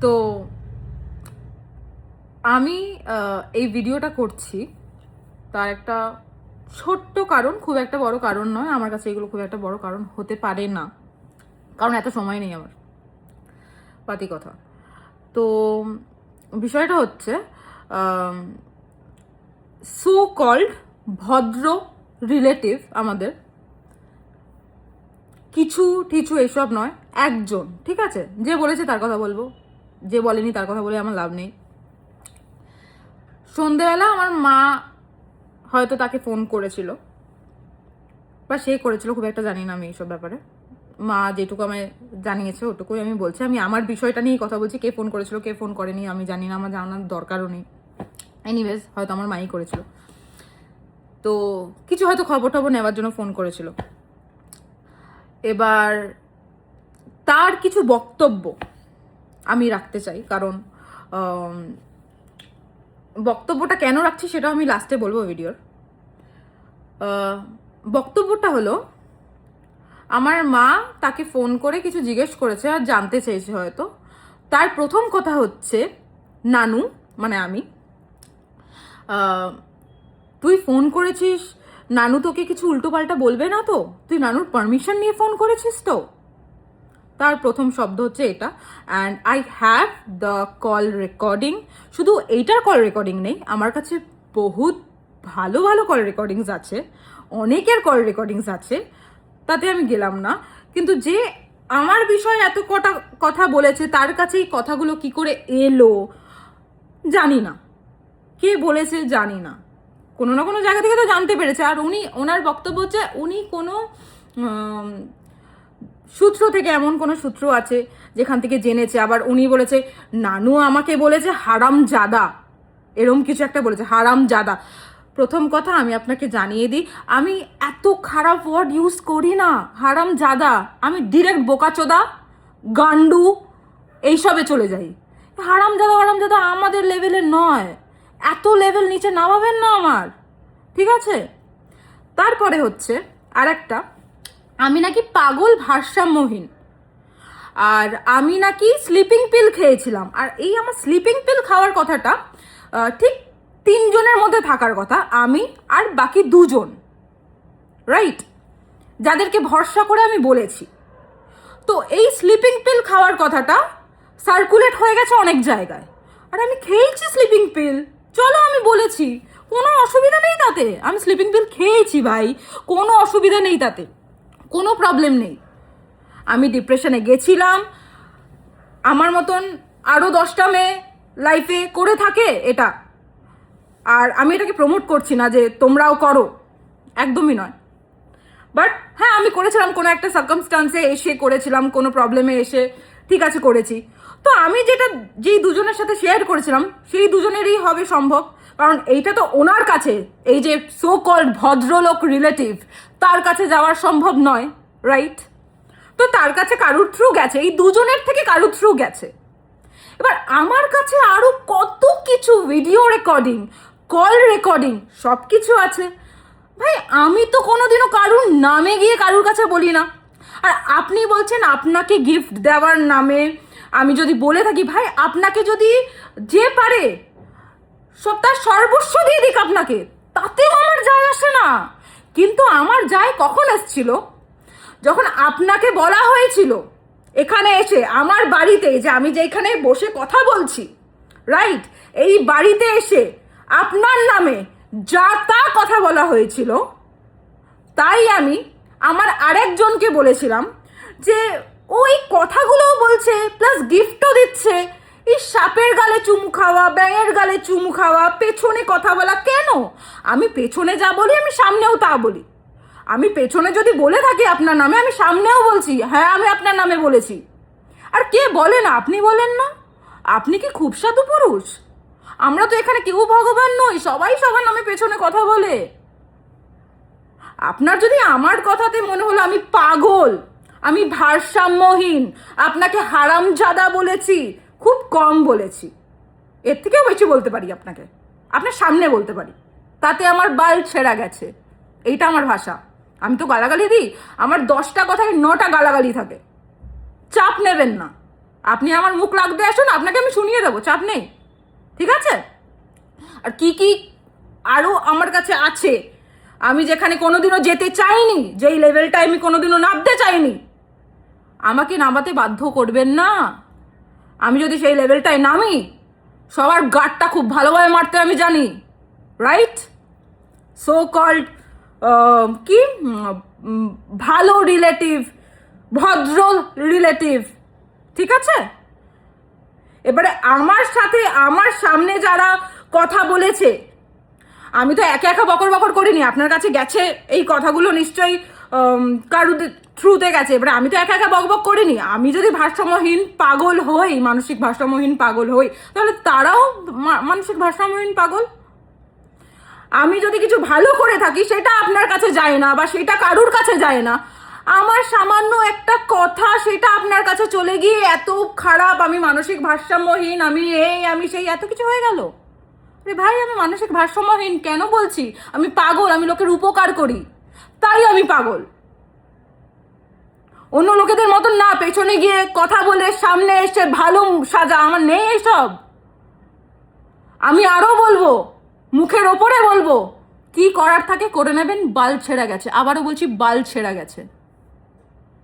তো আমি এই ভিডিওটা করছি তার একটা ছোট্ট কারণ, খুব একটা বড় কারণ নয়। আমার কাছে এগুলো খুব একটা বড় কারণ হতে পারে না, কারণ এত সময় নেই আমার, পাতি কথা। তো বিষয়টা হচ্ছে সো কল্ড ভদ্র রিলেটিভ আমাদের, কিছু টিছু এসব নয়, একজন, ঠিক আছে? যে বলেছে তার কথা বলবো, যে বলেনি তার কথা বলে আমার লাভ নেই। সন্ধেবেলা আমার মা হয়তো তাকে ফোন করেছিল, বা সে করেছিল, খুব একটা জানি না আমি এইসব ব্যাপারে। মা যেটুকু আমায় জানিয়েছে ওটুকুই আমি বলছি। আমি আমার বিষয়টা নিয়েই কথা বলছি, কে ফোন করেছিল কে ফোন করেনি আমি জানি না, আমার জানার দরকারও নেই। এনিওয়েজ, হয়তো আমার মাই করেছিল, তো কিছু হয়তো খবর টবর নেওয়ার জন্য ফোন করেছিল। এবার তার কিছু বক্তব্য আমি রাখতে চাই, কারণ বক্তব্যটা কেন রাখছি সেটা আমি লাস্টে বলবো ভিডিওর। বক্তব্যটা হলো, আমার মা তাকে ফোন করে কিছু জিজ্ঞেস করেছে আর জানতে চেয়েছে হয়তো। তার প্রথম কথা হচ্ছে, নানু মানে আমি, তুই ফোন করেছিস, নানু তোকে কিছু উল্টোপাল্টা বলবে না তো? তুই নানুর পারমিশন নিয়ে ফোন করেছিস তো? তার প্রথম শব্দ হচ্ছে এটা। And I have the call recording. শুধু এইটার কল রেকর্ডিং নেই, আমার কাছে বহুত ভালো ভালো কল রেকর্ডিংস আছে, অনেকের কল রেকর্ডিংস আছে, তাতে আমি গেলাম না। কিন্তু যে আমার বিষয়ে এত কটা কথা বলেছে তার কাছে এই কথাগুলো কি করে এলো জানি না, কে বলেছে জানি না, কোনো না কোনো জায়গা থেকে তো জানতে পেরেছে। আর ওনার বক্তব্য হচ্ছে উনি কোনো সূত্র থেকে, এমন কোনো সূত্র আছে যেখান থেকে জেনেছে। আবার উনি বলেছে নানু আমাকে বলেছে হারাম জাদা, এরম কিছু একটা বলেছে, হারাম জাদা। প্রথম কথা আমি আপনাকে জানিয়ে দিই, আমি এত খারাপ ওয়ার্ড ইউজ করি না। হারাম জাদা, আমি ডিরেক্ট বোকাচোদা, গান্ডু এইসবে চলে যাই। হারাম জাদা আমাদের লেভেলের নয়, এত লেভেল নিচে নামাবেন না আমার, ঠিক আছে? তারপরে হচ্ছে আর একটা, আমি নাকি পাগল ভারসাম্যহীন, আর আমি নাকি স্লিপিং পিল খেয়েছিলাম। আর এই আমার স্লিপিং পিল খাওয়ার কথাটা ঠিক 3 জনের মধ্যে থাকার কথা, আমি আর বাকি 2 জন, রাইট, যাদেরকে ভরসা করে আমি বলেছি। তো এই স্লিপিং পিল খাওয়ার কথাটা সার্কুলেট হয়ে গেছে অনেক জায়গায়, আর আমি খেয়েছি স্লিপিং পিল, চলো আমি বলেছি, কোনো অসুবিধা নেই তাতে। আমি স্লিপিং পিল খেয়েছি ভাই, কোনো অসুবিধা নেই তাতে, কোনো প্রবলেম নেই। আমি ডিপ্রেশনে গেছিলাম, আমার মতন আরও 10টা মেয়ে লাইফে করে থাকে এটা। আর আমি এটাকে প্রমোট করছি না যে তোমরাও করো, একদমই নয়। বাট হ্যাঁ, আমি করেছিলাম, কোনো একটা সার্কামস্টান্সে এসে করেছিলাম, কোনো প্রবলেমে এসে, ঠিক আছে করেছি। তো আমি যেই 2 জনের সাথে শেয়ার করেছিলাম সেই 2 জনেরই হবে সম্ভব, কারণ এইটা তো ওনার কাছে, এই যে সো কল্ড ভদ্রলোক রিলেটিভ, তার কাছে যাওয়ার সম্ভব নয়, রাইট? তো তার কাছে কারুর থ্রু গেছে, এই 2 জনের থেকে কারুর থ্রু গেছে। এবার আমার কাছে আরো কত কিছু ভিডিও রেকর্ডিং, কল রেকর্ডিং সব কিছু আছে ভাই। আমি তো কোনোদিনও কারুর নামে গিয়ে কারুর কাছে বলি না। আর আপনি বলছেন আপনাকে গিফট দেওয়ার নামে আমি যদি বলে থাকি, ভাই আপনাকে যদি যে পারে তার সর্বস্ব দিয়ে দিক আপনাকে, তাতেও আমার যায় আসে না। কিন্তু আমার যায় কখন এসছিল, যখন আপনাকে বলা হয়েছিল এখানে এসে আমার বাড়িতে, যে আমি যেখানে বসে কথা বলছি, রাইট, এই বাড়িতে এসে আপনার নামে যা তা কথা বলা হয়েছিল। তাই আমি আমার আরেকজনকে বলেছিলাম যে ওই কথাগুলোও বলছে প্লাস গিফটও দিচ্ছে। এই সাপের গালে চুমু খাওয়া, ব্যাঙের গালে চুমু খাওয়া, পেছনে কথা বলা কেন? আমি পেছনে যা বলি আমি সামনেও তা বলি। আমি পেছনে যদি বলে থাকি আপনার নামে, আমি সামনেও বলছি হ্যাঁ আমি আপনার নামে বলেছি। আর কে বলে না? আপনি বলেন না? আপনি কি খুব সাধু পুরুষ? আমরা তো এখানে কেউ ভগবান নই, সবাই সবার নামে পেছনে কথা বলে। আপনার যদি আমার কথাতে মনে হলো আমি পাগল, আমি ভারসাম্যহীন, আপনাকে হারামজাদা বলেছি, খুব কম বলেছি, এর থেকেও বেশি বলতে পারি আপনাকে, আপনার সামনে বলতে পারি, তাতে আমার বাল ছেঁড়া গেছে। এইটা আমার ভাষা। আমি তো গালাগালি দিই, আমার 10টা কথায় 9টা গালাগালি থাকে, চাপ নেবেন না। আপনি আমার মুখ লাগতে আসুন, আপনাকে আমি শুনিয়ে দেবো, চাপ নেই, ঠিক আছে? আর কি কি আরও আমার কাছে আছে, আমি যেখানে কোনোদিনও যেতে চাইনি, যেই লেভেলটায় আমি কোনোদিনও নামতে চাইনি, আমাকে নামাতে বাধ্য করবেন না। আমি যদি সেই লেভেলটায় নামি, সবার গাটটা খুব ভালোভাবে মারতে আমি জানি, রাইট? সো কল্ড কি ভালো রিলেটিভ, ভদ্র রিলেটিভ, ঠিক আছে? এবারে আমার সাথে আমার সামনে যারা কথা বলেছে, আমি তো একা একা বকর বকর করিনি, আপনার কাছে গেছে এই কথাগুলো নিশ্চয়ই কারুর থ্রুতে গেছে। এবারে আমি তো একা একা বকবক করিনি। আমি যদি ভারসাম্যহীন পাগল হই, মানসিক ভারসাম্যহীন পাগল হই, তাহলে তারাও মানসিক ভারসাম্যহীন পাগল। আমি যদি কিছু ভালো করে থাকি, সেটা আপনার কাছে যায় না বা সেটা কারুর কাছে যায় না, আমার সামান্য একটা কথা সেটা আপনার কাছে চলে গিয়ে এত খারাপ, আমি মানসিক ভারসাম্যহীন, আমি এই আমি সেই, এত কিছু হয়ে গেল। আরে ভাই, আমি মানসিক ভারসাম্যহীন কেন বলছি? আমি পাগল, আমি লোকের উপকার করি, তাই আমি পাগল। অন্য লোকেদের মতন না পেছনে গিয়ে কথা বলে সামনে এসে ভালো সাজা, আমার নেই এসব। আমি আরো বলবো, মুখের ওপরে বলবো, কি করার থাকে করে নেবেন, বাল ছেঁড়া গেছে, আবারও বলছি বাল ছেঁড়া গেছে।